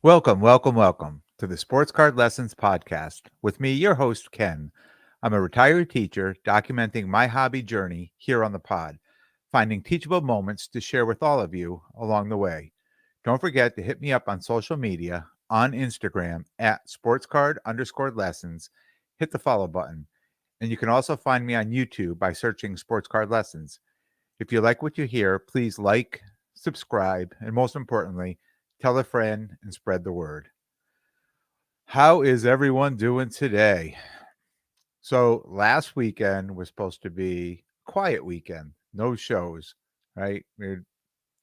Welcome, welcome, welcome to the Sports Card Lessons Podcast with me, your host, Ken. I'm a retired teacher documenting my hobby journey here on the pod, finding teachable moments to share with all of you along the way. Don't forget to hit me up on social media on Instagram at sportscard_lessons. Hit the follow button. And you can also find me on YouTube by searching Sports Card Lessons. If you like what you hear, please like, subscribe, and most importantly, tell a friend and spread the word. How is everyone doing today? So, last weekend was supposed to be a quiet weekend, no shows, right? It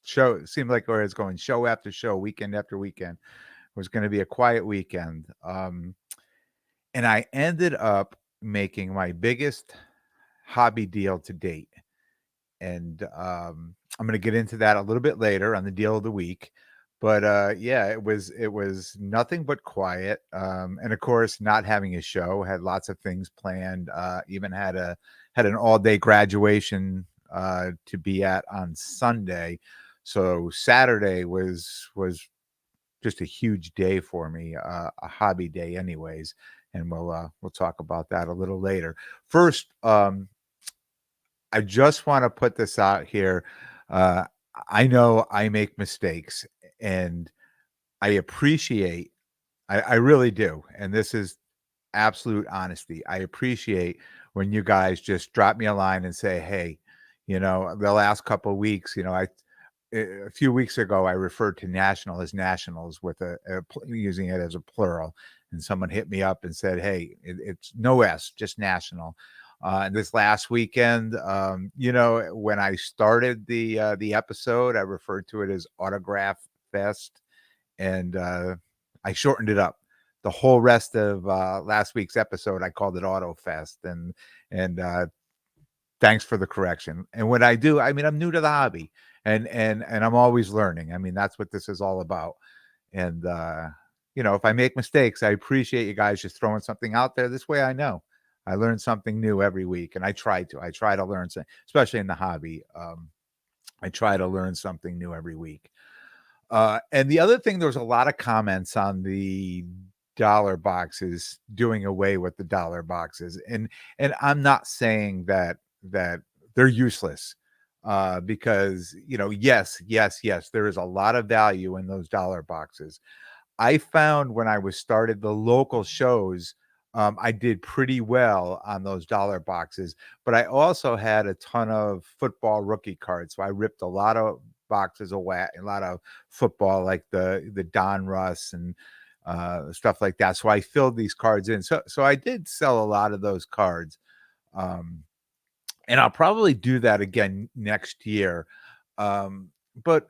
seemed like it was going show after show, weekend after weekend. It was going to be a quiet weekend. And I ended up making my biggest hobby deal to date. And I'm going to get into that a little bit later on the deal of the week. But yeah, it was nothing but quiet, and of course, not having a show. Had lots of things planned. Even had an all day graduation to be at on Sunday, so Saturday was just a huge day for me, a hobby day, anyways. And we'll talk about that a little later. First, I just want to put this out here. Uh, I know I make mistakes, and I appreciate, I really do. And this is absolute honesty. I appreciate when you guys just drop me a line and say, hey, the last couple of weeks, a few weeks ago, I referred to national as nationals with using it as a plural. And someone hit me up and said, hey, it's no S, just national. And this last weekend, when I started the episode, I referred to it as Autograph Fest, and I shortened it up. The whole rest of last week's episode, I called it Auto Fest, and thanks for the correction. And what I do, I mean, I'm new to the hobby, and I'm always learning. I mean, that's what this is all about. And if I make mistakes, I appreciate you guys just throwing something out there. This way, I know I learn something new every week, and I try to. I try to learn something, especially in the hobby. I try to learn something new every week. And the other thing, there was a lot of comments on the dollar boxes, doing away with the dollar boxes, and I'm not saying that they're useless, because yes, yes, yes, there is a lot of value in those dollar boxes. I found when I was started the local shows, I did pretty well on those dollar boxes, but I also had a ton of football rookie cards. So I ripped a lot of boxes away, a lot of football, like the Don Russ and stuff like that. So I filled these cards in. So I did sell a lot of those cards. Um, and I'll probably do that again next year. But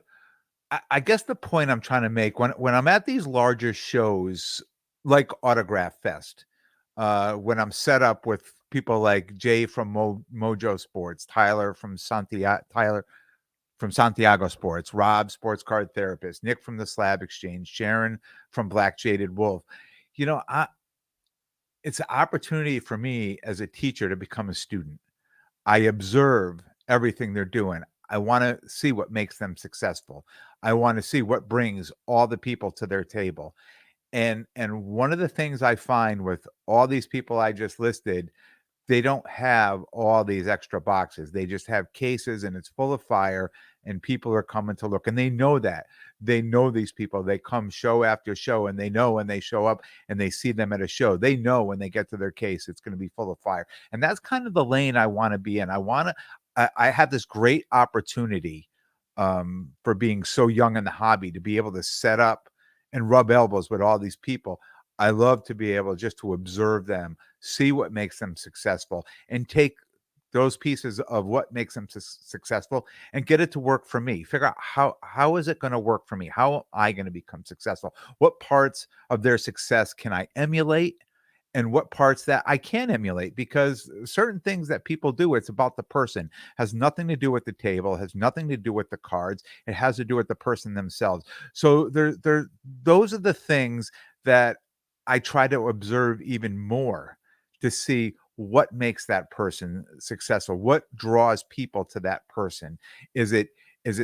I guess the point I'm trying to make, when I'm at these larger shows like Autograph Fest, when I'm set up with people like Jay from Mojo Sports, Tyler from Santiago Sports, Rob, Sports Card Therapist, Nick from the Slab Exchange, Sharon from Black Jaded Wolf. It's an opportunity for me as a teacher to become a student. I observe everything they're doing. I want to see what makes them successful. I want to see what brings all the people to their table. And one of the things I find with all these people I just listed, they don't have all these extra boxes. They just have cases, and it's full of fire, and people are coming to look, and they know that. They know these people. They come show after show, and they know when they show up and they see them at a show, they know when they get to their case it's going to be full of fire. And that's kind of the lane I want to be in. I have this great opportunity, for being so young in the hobby, to be able to set up and rub elbows with all these people. I love to be able just to observe them, see what makes them successful, and take those pieces of what makes them successful and get it to work for me. Figure out how is it going to work for me? How am I going to become successful? What parts of their success can I emulate? And what parts that I can emulate, because certain things that people do, it's about the person, has nothing to do with the table, has nothing to do with the cards. It has to do with the person themselves. So those are the things that I try to observe even more, to see what makes that person successful, what draws people to that person. Is it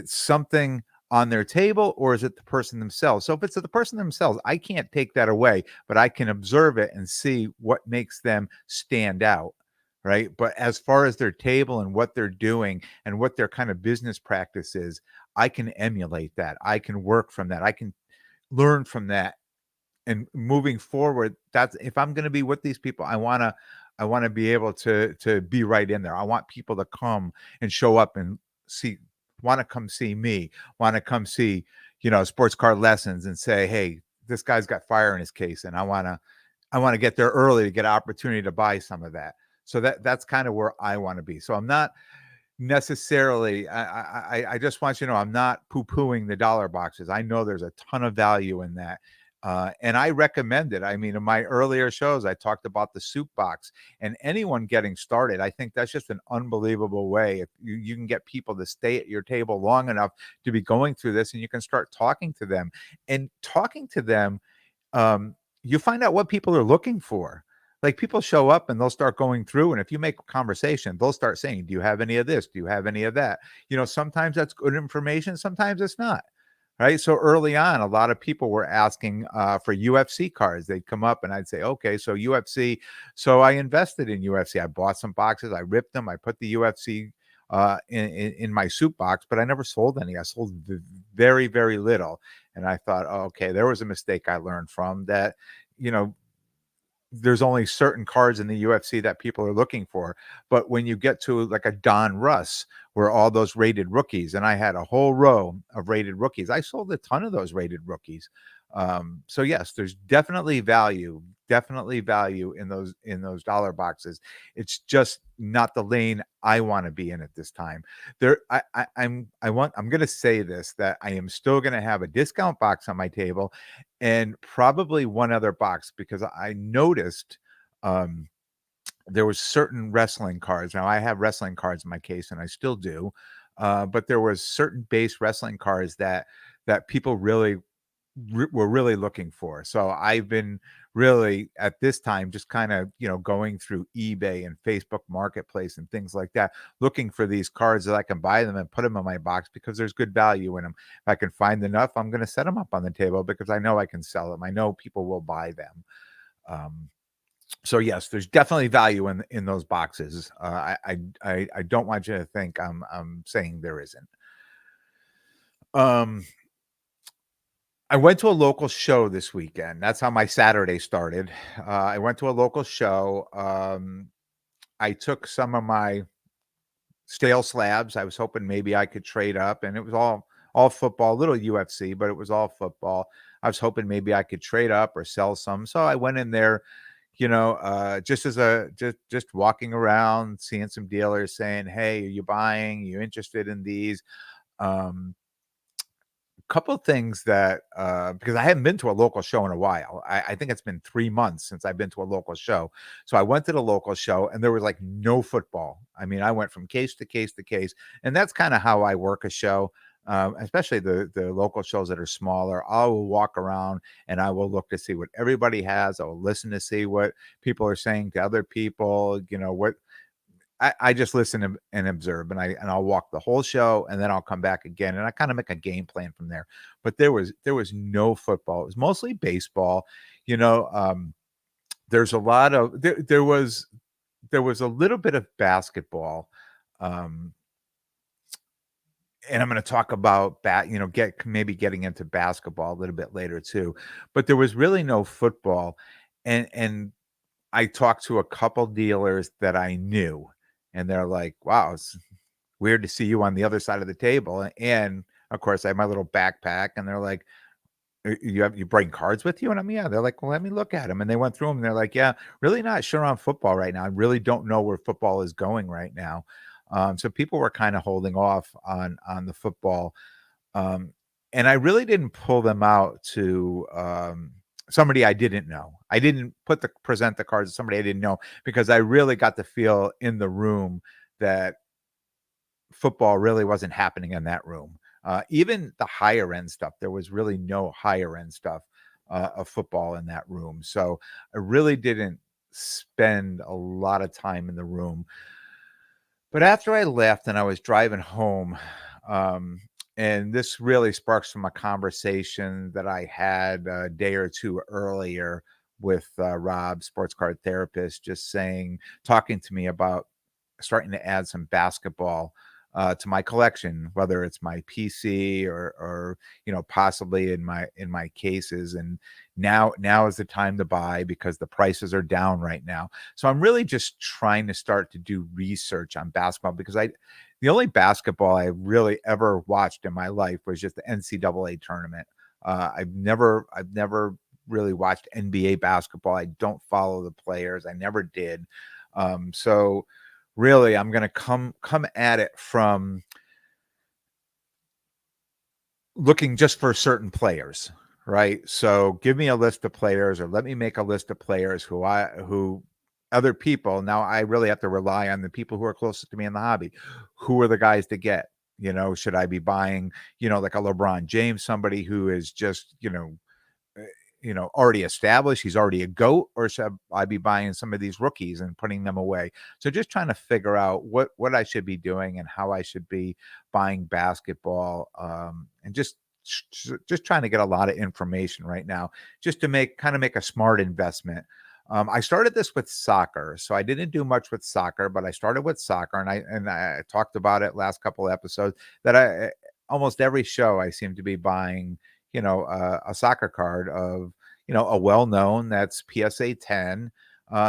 something on their table, or is it the person themselves? So if it's the person themselves, I can't take that away, but I can observe it and see what makes them stand out, right? But as far as their table and what they're doing and what their kind of business practice is, I can emulate that. I can work from that. I can learn from that. And moving forward, that's if I'm going to be with these people, I want to be able to be right in there. I want people to come and show up and see, want to come see me, want to come see, sports card lessons and say, hey, this guy's got fire in his case, and I want to get there early to get an opportunity to buy some of that. So that's kind of where I want to be. So I'm not necessarily. I just want you to know I'm not poo-pooing the dollar boxes. I know there's a ton of value in that. And I recommend it. I mean, in my earlier shows, I talked about the soup box, and anyone getting started, I think that's just an unbelievable way. If you can get people to stay at your table long enough to be going through this, and you can start talking to them and talking to them, you find out what people are looking for. Like, people show up and they'll start going through, and if you make a conversation, they'll start saying, "Do you have any of this? Do you have any of that?" Sometimes that's good information, sometimes it's not. Right. So early on, a lot of people were asking for UFC cards. They'd come up and I'd say, okay, so UFC. So I invested in UFC. I bought some boxes. I ripped them. I put the UFC in my soup box, but I never sold any. I sold very, very little. And I thought, oh, okay, there was a mistake I learned from that. You know, there's only certain cards in the UFC that people are looking for. But when you get to like a Don Russ, where all those rated rookies, and I had a whole row of rated rookies, I sold a ton of those rated rookies. So yes, there's definitely value in those dollar boxes. It's just not the lane I want to be in at this time. I'm going to say this, that I am still going to have a discount box on my table, and probably one other box, because I noticed um, there was certain wrestling cards. Now I have wrestling cards in my case, and I still do, but there was certain base wrestling cards that people really were really looking for. So I've been really at this time just kind of, going through eBay and Facebook Marketplace and things like that, looking for these cards that I can buy them and put them in my box because there's good value in them. If I can find enough, I'm going to set them up on the table because I know I can sell them. I know people will buy them. So yes, there's definitely value in those boxes. I don't want you to think I'm saying there isn't. Um, I went to a local show this weekend. That's how my Saturday started. I went to a local show. I took some of my stale slabs. I was hoping maybe I could trade up, and it was all football, a little UFC, but it was all football. I was hoping maybe I could trade up or sell some. So I went in there, just as just walking around, seeing some dealers saying, "Hey, are you buying? Are you interested in these?" Um, Couple of things that because I haven't been to a local show in a while. I think it's been 3 months since I've been to a local show. So I went to the local show and there was like no football. I mean, I went from case to case to case, and that's kind of how I work a show. Especially the local shows that are smaller. I will walk around and I will look to see what everybody has. I will listen to see what people are saying to other people. What I just listen and observe, and I'll walk the whole show, and then I'll come back again, and I kind of make a game plan from there. But there was no football. It was mostly baseball. There's a lot of there was a little bit of basketball, um, and I'm going to talk about getting into basketball a little bit later too. But there was really no football, and I talked to a couple dealers that I knew, and they're like, "Wow, it's weird to see you on the other side of the table." And of course, I have my little backpack, and they're like, You bring cards with you?" And I'm, "Yeah." They're like, "Well, let me look at them." And they went through them, and they're like, "Yeah, really not sure on football right now. I really don't know where football is going right now." So people were kind of holding off on the football. Um, and I really didn't pull them out to somebody I didn't know. I didn't present the cards to somebody I didn't know, because I really got the feel in the room that football really wasn't happening in that room. Even the higher end stuff, there was really no higher end stuff of football in that room. So I really didn't spend a lot of time in the room. But after I left and I was driving home, um, and this really sparks from a conversation that I had a day or two earlier with Rob, sports card therapist, just talking to me about starting to add some basketball to my collection, whether it's my PC or possibly in my cases. And now is the time to buy because the prices are down right now. So I'm really just trying to start to do research on basketball because the only basketball I really ever watched in my life was just the NCAA tournament. I've never really watched NBA basketball. I don't follow the players. I never did. So really, I'm going to come at it from looking just for certain players, right? So give me a list of players, or let me make a list of players who other people. Now I really have to rely on the people who are closest to me in the hobby. Who are the guys to get? Should I be buying, like a LeBron James, somebody who is just, uh, already established, he's already a GOAT, or should I be buying some of these rookies and putting them away? So just trying to figure out what I should be doing and how I should be buying basketball, and just trying to get a lot of information right now, just to make a smart investment. I started this with soccer, so I didn't do much with soccer, but I started with soccer, and I talked about it last couple of episodes that I almost every show I seem to be buying a soccer card of, a well-known that's PSA 10,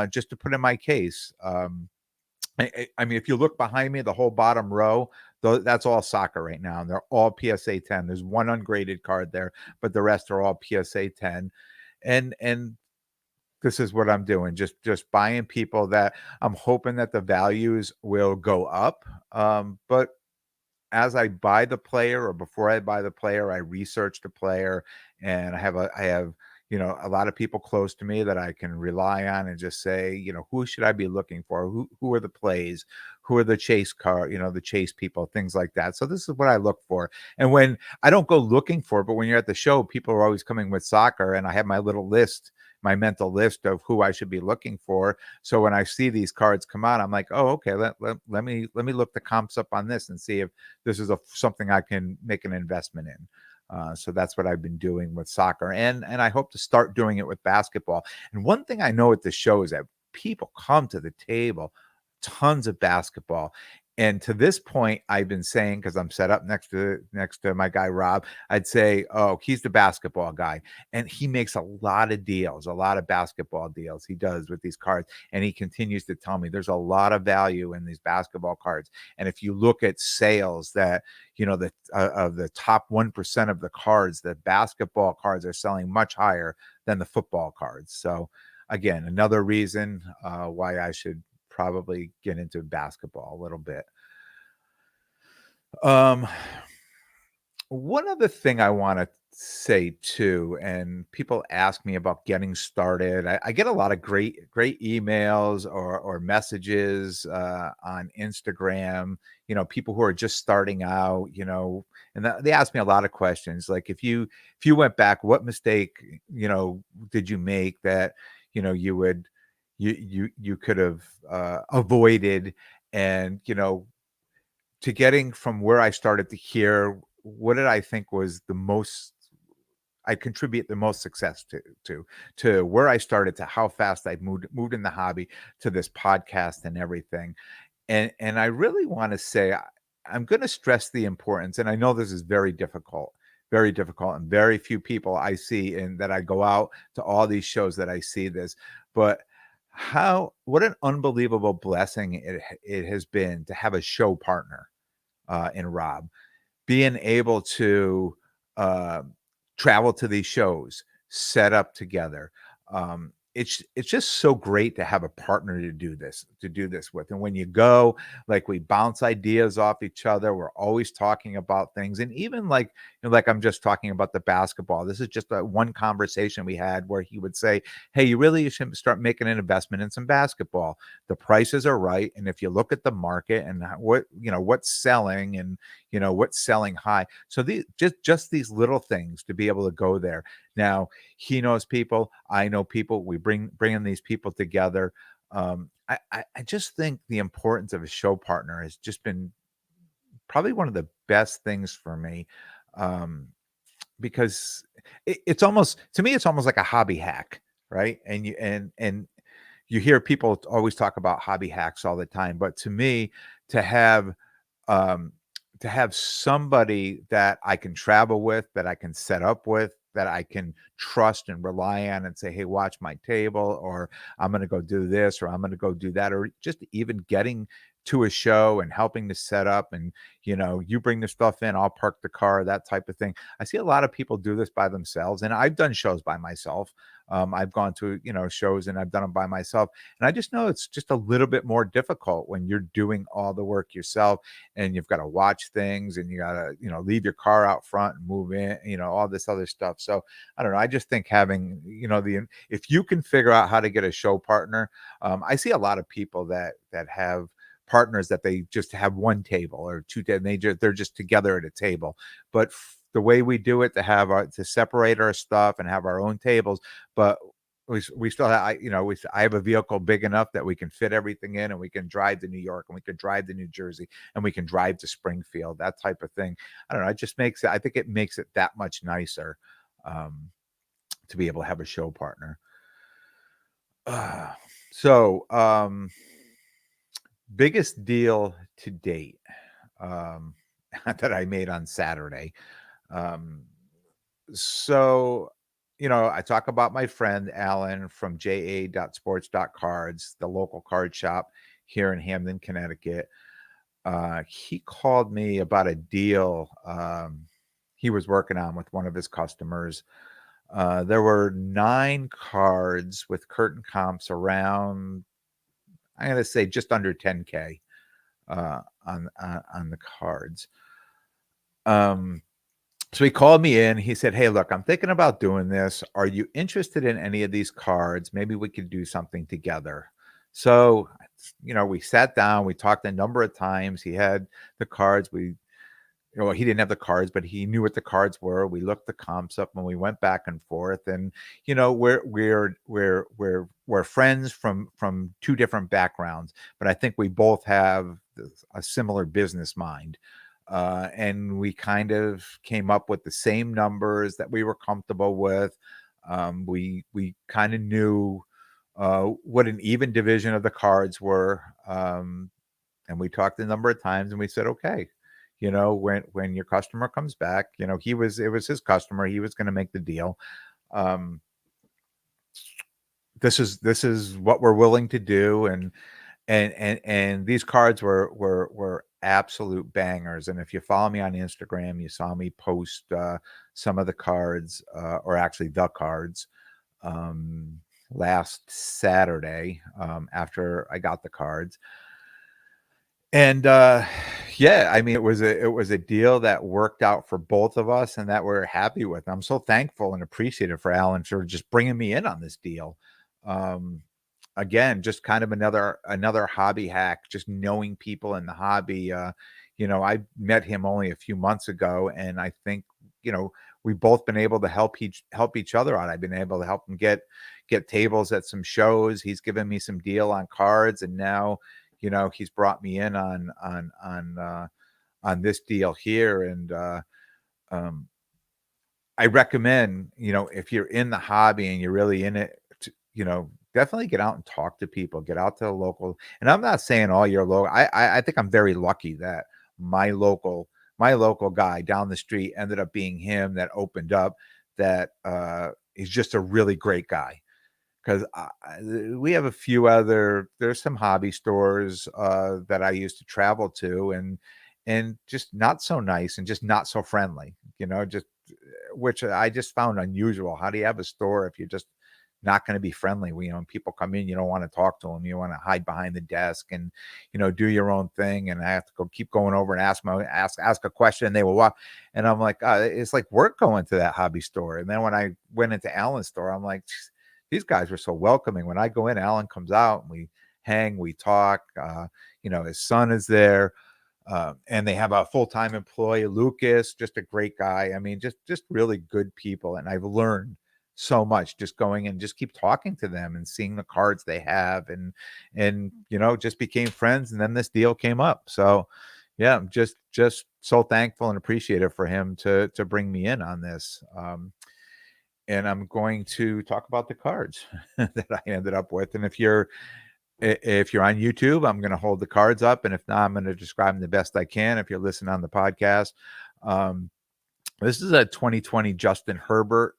just to put in my case. I mean, if you look behind me, the whole bottom row, that's all soccer right now, and they're all PSA 10. There's one ungraded card there, but the rest are all PSA 10. And this is what I'm doing, just buying people that I'm hoping that the values will go up. But as I buy the player, or before I buy the player, I research the player, and I have a lot of people close to me that I can rely on and just say, who should I be looking for? Who are the plays? Who are the the chase people, things like that. So this is what I look for. And when I don't go looking for it, but when you're at the show, people are always coming with soccer, and I have my little list, my mental list of who I should be looking for. So when I see these cards come out, I'm like, oh, okay, let me look the comps up on this and see if this is something I can make an investment in. So that's what I've been doing with soccer, and I hope to start doing it with basketball. And one thing I know at the show is that people come to the table, tons of basketball. And to this point, I've been saying, because I'm set up next to my guy Rob, I'd say, oh, he's the basketball guy, and he makes a lot of deals, a lot of basketball deals. He does with these cards, and he continues to tell me there's a lot of value in these basketball cards. And if you look at sales, that the of the top 1% of the cards, the basketball cards are selling much higher than the football cards. So again, another reason why I should probably get into basketball a little bit. Um, One other thing I want to say too, and people ask me about getting started. I get a lot of great emails or messages on Instagram. People who are just starting out. And they ask me a lot of questions, like if you went back, what mistake did you make that you would you could have avoided, and to getting from where I started to here, what did I think was the most I contribute the most success to where I started, to how fast I moved in the hobby, to this podcast and everything. And I really want to say I'm going to stress the importance, and I know this is very difficult, and very few people I see, and that I go out to all these shows that I see this, but what an unbelievable blessing it has been to have a show partner in Rob, being able to uh, travel to these shows, set up together. It's just so great to have a partner to do this with. And when you go, like, we bounce ideas off each other. We're always talking about things, and even like I'm just talking about the basketball. This is just a one conversation we had where he would say, "Hey, you really should start making an investment in some basketball. The prices are right, and if you look at the market and what's selling, and what's selling high." So these just these little things, to be able to go there. Now he knows people, I know people. We bringing these people together. I just think the importance of a show partner has just been probably one of the best things for me, um, because it's almost, to me, it's almost like a hobby hack, right? And you hear people always talk about hobby hacks all the time, but to me, to have um, to have somebody that I can travel with, that I can set up with, that I can trust and rely on and say, "Hey, watch my table," or "I'm gonna go do this," or "I'm gonna go do that," or just even getting to a show and helping to set up and, you bring the stuff in, I'll park the car, that type of thing. I see a lot of people do this by themselves, and I've done shows by myself. I've gone to, shows and I've done them by myself. And I just know it's just a little bit more difficult when you're doing all the work yourself and you've got to watch things and you got to, leave your car out front and move in, all this other stuff. So I don't know. I just think having, if you can figure out how to get a show partner, I see a lot of people that have partners that they just have one table or two, and they're just together at a table. But the way we do it, to separate our stuff and have our own tables, but we still have, I have a vehicle big enough that we can fit everything in, and we can drive to New York, and we can drive to New Jersey, and we can drive to Springfield, that type of thing. I don't know. It just makes it, I think it makes it that much nicer, um, to be able to have a show partner. Uh, so, biggest deal to date, um, that I made on Saturday. Um, so, I talk about my friend Alan from ja.sports.cards, the local card shop here in Hamden, Connecticut. He called me about a deal, he was working on with one of his customers. There were 9 cards with curtain comps around, I'm going to say just under 10K, on the cards. So he called me in. He said, "Hey, look, I'm thinking about doing this. Are you interested in any of these cards? Maybe we could do something together." So, we sat down, we talked a number of times. He had the cards. He didn't have the cards, but he knew what the cards were. We looked the comps up and we went back and forth. And, we're friends from two different backgrounds, but I think we both have a similar business mind. And we kind of came up with the same numbers that we were comfortable with. We kind of knew what an even division of the cards were, and we talked a number of times, and we said, okay, when your customer comes back, it was his customer, he was going to make the deal. Um, this is what we're willing to do, and these cards were absolute bangers. And if you follow me on Instagram, you saw me post some of the cards, or actually the cards, um, last Saturday, after I got the cards. And yeah, I mean, it was a deal that worked out for both of us and that we're happy with. I'm so thankful and appreciative for Alan for just bringing me in on this deal. Um, Again, just kind of another hobby hack, just knowing people in the hobby. I met him only a few months ago, and I think, we've both been able to help each other out. I've been able to help him get tables at some shows. He's given me some deal on cards, and now, he's brought me in on this deal here. And um, I recommend, if you're in the hobby and you're really in it, definitely get out and talk to people, get out to the local. And I'm not saying all your local. I think I'm very lucky that my local my local guy down the street ended up being him that opened up. That is just a really great guy. Because we have a few other. There's some hobby stores that I used to travel to, and just not so nice and just not so friendly. Just which I just found unusual. How do you have a store if you're just not going to be friendly? When people come in, you don't want to talk to them. You want to hide behind the desk and, do your own thing. And I have to keep going over and ask a question. And they will walk. And I'm like, it's like work going to that hobby store. And then when I went into Alan's store, I'm like, these guys were so welcoming. When I go in, Alan comes out and we hang, we talk. His son is there. And they have a full-time employee, Lucas, just a great guy. I mean, just really good people. And I've learned so much just going and just keep talking to them and seeing the cards they have, and just became friends. And then this deal came up. So, Yeah, I'm just so thankful and appreciative for him to bring me in on this. And I'm going to talk about the cards that I ended up with. And if you're on YouTube, I'm going to hold the cards up, and if not, I'm going to describe them the best I can. If you're listening on the podcast, um, this is a 2020 Justin Herbert.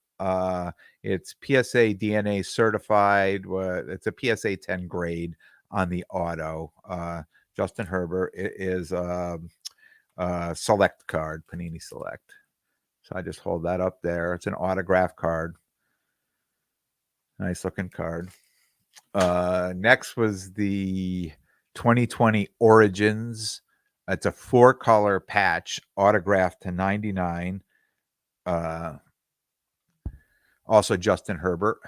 It's PSA DNA certified. It's a PSA 10 grade on the auto. Justin Herbert is select card, Panini Select. So I just hold that up there. It's an autograph card. Nice looking card. Next was the 2020 Origins. It's a 4-color patch, autographed to 99. Also Justin Herbert.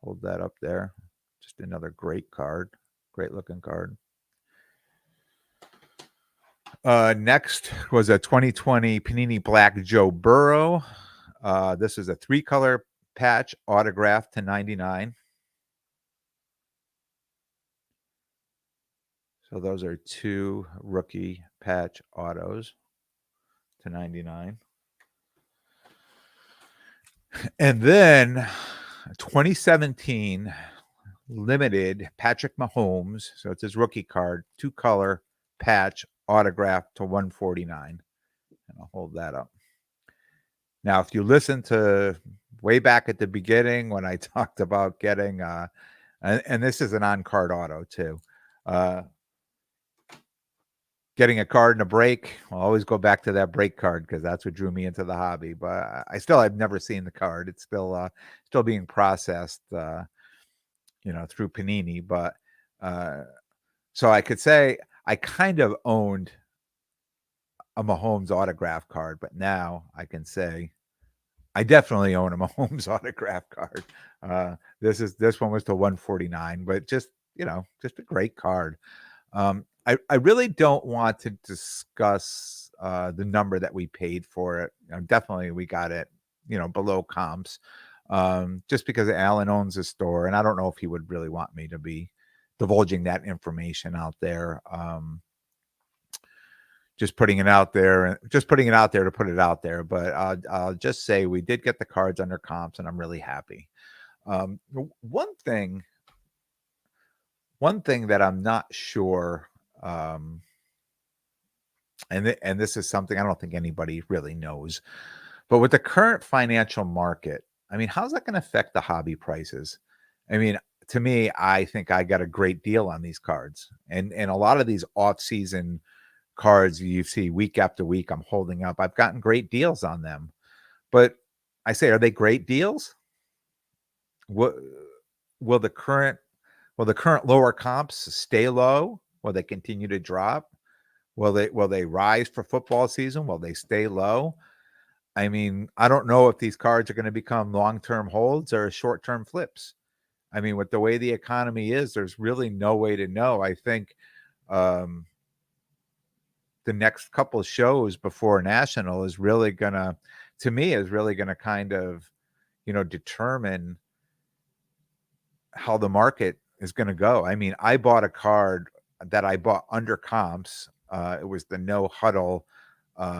Hold that up there. Just another great card. Great looking card. Next was a 2020 Panini Black Joe Burrow. This is a 3-color patch, autographed to 99. So those are 2 rookie patch autos to 99. And then 2017 limited Patrick Mahomes. So it's his rookie card, 2-color patch, autograph to 149. And I'll hold that up. Now, if you listen to way back at the beginning when I talked about getting, and this is an on-card auto too, getting a card in a break, I'll always go back to that break card because that's what drew me into the hobby. But I've never seen the card. It's still being processed, through Panini. But so I could say I kind of owned a Mahomes autograph card, but now I can say I definitely own a Mahomes autograph card. This one was to 149, but just a great card. I really don't want to discuss the number that we paid for it. Definitely, we got it, below comps, just because Alan owns the store, and I don't know if he would really want me to be divulging that information out there. Just putting it out there to put it out there. But I'll just say we did get the cards under comps, and I'm really happy. One thing that I'm not sure, and this is something I don't think anybody really knows, but with the current financial market, I mean, how's that going to affect the hobby prices? I mean, to me, I think I got a great deal on these cards, and a lot of these off-season cards you see week after week I'm holding up, I've gotten great deals on them. But I say, are they great deals? What will the current lower comps stay low? Will they continue to drop? Will they rise for football season? Will they stay low? I mean, I don't know if these cards are going to become long-term holds or short-term flips. I mean, with the way the economy is, there's really no way to know. I think the next couple of shows before National is really gonna kind of, determine how the market is gonna go. I mean, I bought a card that I bought under comps. It was the No Huddle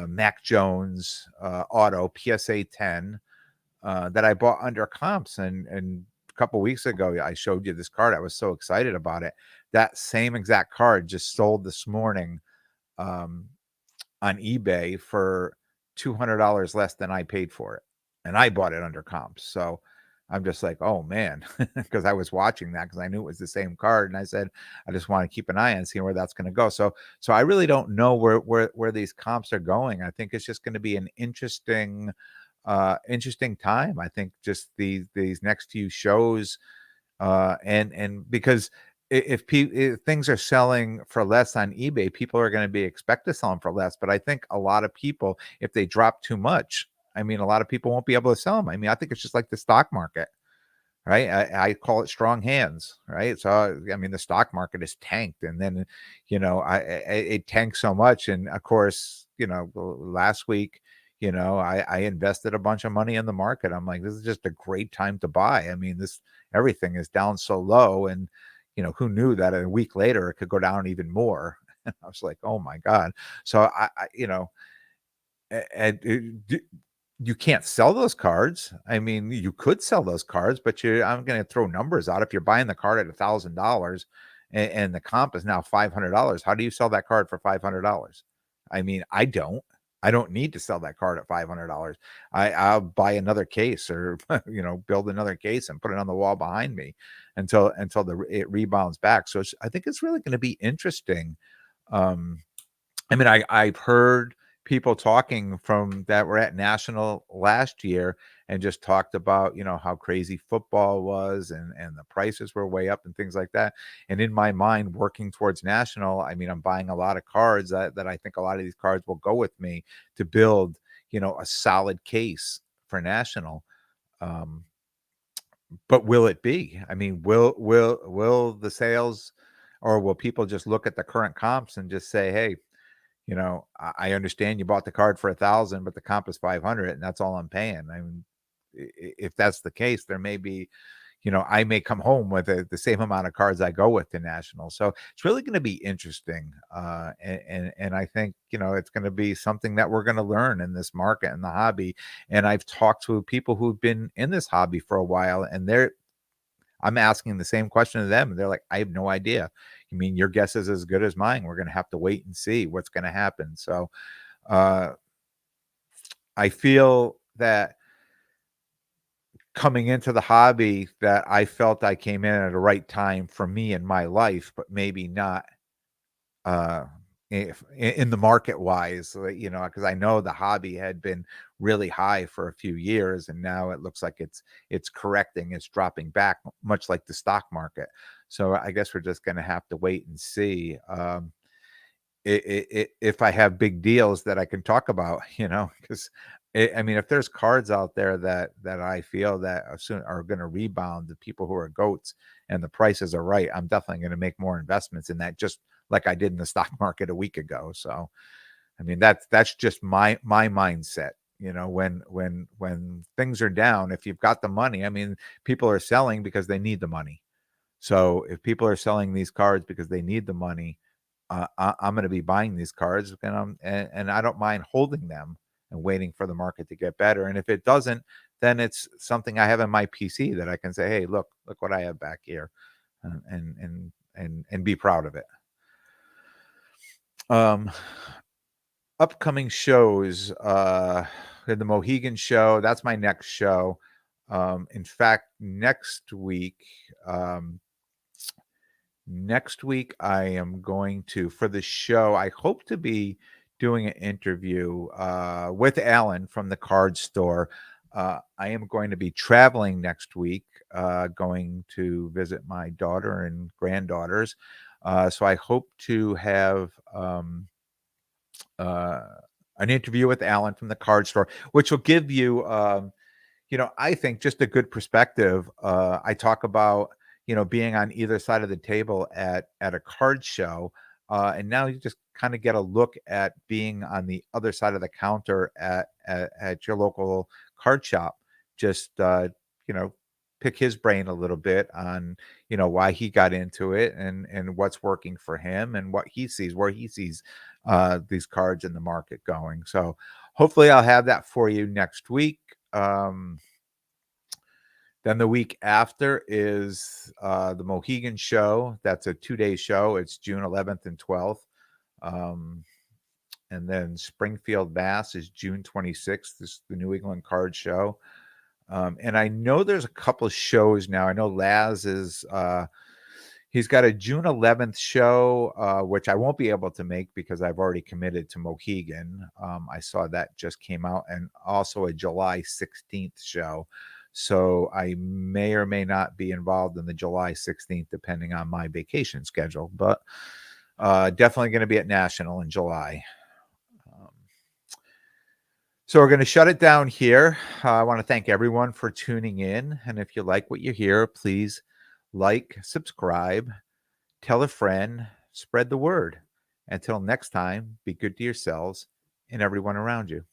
Mac Jones auto PSA 10 that I bought under comps, and a couple weeks ago I showed you this card. I was so excited about it. That same exact card just sold this morning on eBay for $200 less than I paid for it, and I bought it under comps. So I'm just like, oh man, because I was watching that because I knew it was the same card, and I said I just want to keep an eye on seeing where that's going to go. So I really don't know where these comps are going. I think it's just going to be an interesting time. I think just these next few shows, and because if things are selling for less on eBay, people are going to be expect to sell them for less. But I think a lot of people, if they drop too much, I mean, a lot of people won't be able to sell them. I mean, I think it's just like the stock market, right? I call it strong hands, right? So I mean, the stock market is tanked, and then it tanked so much, and of course, last week, I invested a bunch of money in the market. I'm like, this is just a great time to buy. I mean, everything is down so low, and who knew that a week later it could go down even more. And I was like, oh my God. So and you can't sell those cards. I mean, you could sell those cards, but I'm going to throw numbers out. If you're buying the card at $1,000 and the comp is now $500, how do you sell that card for $500? I mean, I don't need to sell that card at $500. I'll buy another case or build another case and put it on the wall behind me until it rebounds back. So I think it's really going to be interesting. Um, I mean, I've heard people talking from that were at National last year and just talked about, how crazy football was and the prices were way up and things like that. And in my mind, working towards National, I mean, I'm buying a lot of cards that I think a lot of these cards will go with me to build, a solid case for National. Um, but will it be? I mean, will the sales, or will people just look at the current comps and just say, hey, I understand you bought the card for 1,000, but the comp is 500, and that's all I'm paying. I mean, if that's the case, there may be, I may come home with the same amount of cards I go with to National. So it's really going to be interesting, and I think it's going to be something that we're going to learn in this market and the hobby. And I've talked to people who've been in this hobby for a while, and I'm asking the same question to them. They're like, I have no idea. I mean, your guess is as good as mine. We're going to have to wait and see what's going to happen. So uh, I feel that coming into the hobby, that I felt I came in at a right time for me in my life, but maybe not uh if in the market wise, because I know the hobby had been really high for a few years, and now it looks like it's correcting, it's dropping back, much like the stock market. So I guess we're just going to have to wait and see. If I have big deals that I can talk about, because I mean, if there's cards out there that I feel that are going to rebound, the people who are goats and the prices are right, I'm definitely going to make more investments in that, just like I did in the stock market a week ago. So, I mean, that's just my mindset. When things are down, if you've got the money, I mean, people are selling because they need the money. So if people are selling these cards because they need the money, I'm going to be buying these cards, and I don't mind holding them and waiting for the market to get better. And if it doesn't, then it's something I have in my PC that I can say, hey, look what I have back here, and be proud of it. Um, Upcoming shows, the Mohegan show, that's my next show. In fact, um, next week I am going to, for the show, I hope to be doing an interview with Alan from the card store. I am going to be traveling next week, going to visit my daughter and granddaughters. So I hope to have uh, an interview with Alan from the card store, which will give you, I think, just a good perspective. I talk about, being on either side of the table at a card show, and now you just kind of get a look at being on the other side of the counter at your local card shop. Just pick his brain a little bit on why he got into it and what's working for him and what he sees, where he sees these cards in the market going. So hopefully I'll have that for you next week. Then the week after is the Mohegan show. That's a 2-day show. It's June 11th and 12th. And then Springfield, Mass is June 26th. This is the New England Card Show. And I know there's a couple of shows now. I know Laz is he's got a June 11th show, which I won't be able to make because I've already committed to Mohegan. I saw that just came out, and also a July 16th show. So I may or may not be involved in the July 16th, depending on my vacation schedule, but definitely going to be at National in July. So we're going to shut it down here. I want to thank everyone for tuning in. And if you like what you hear, please like, subscribe, tell a friend, spread the word. Until next time, be good to yourselves and everyone around you.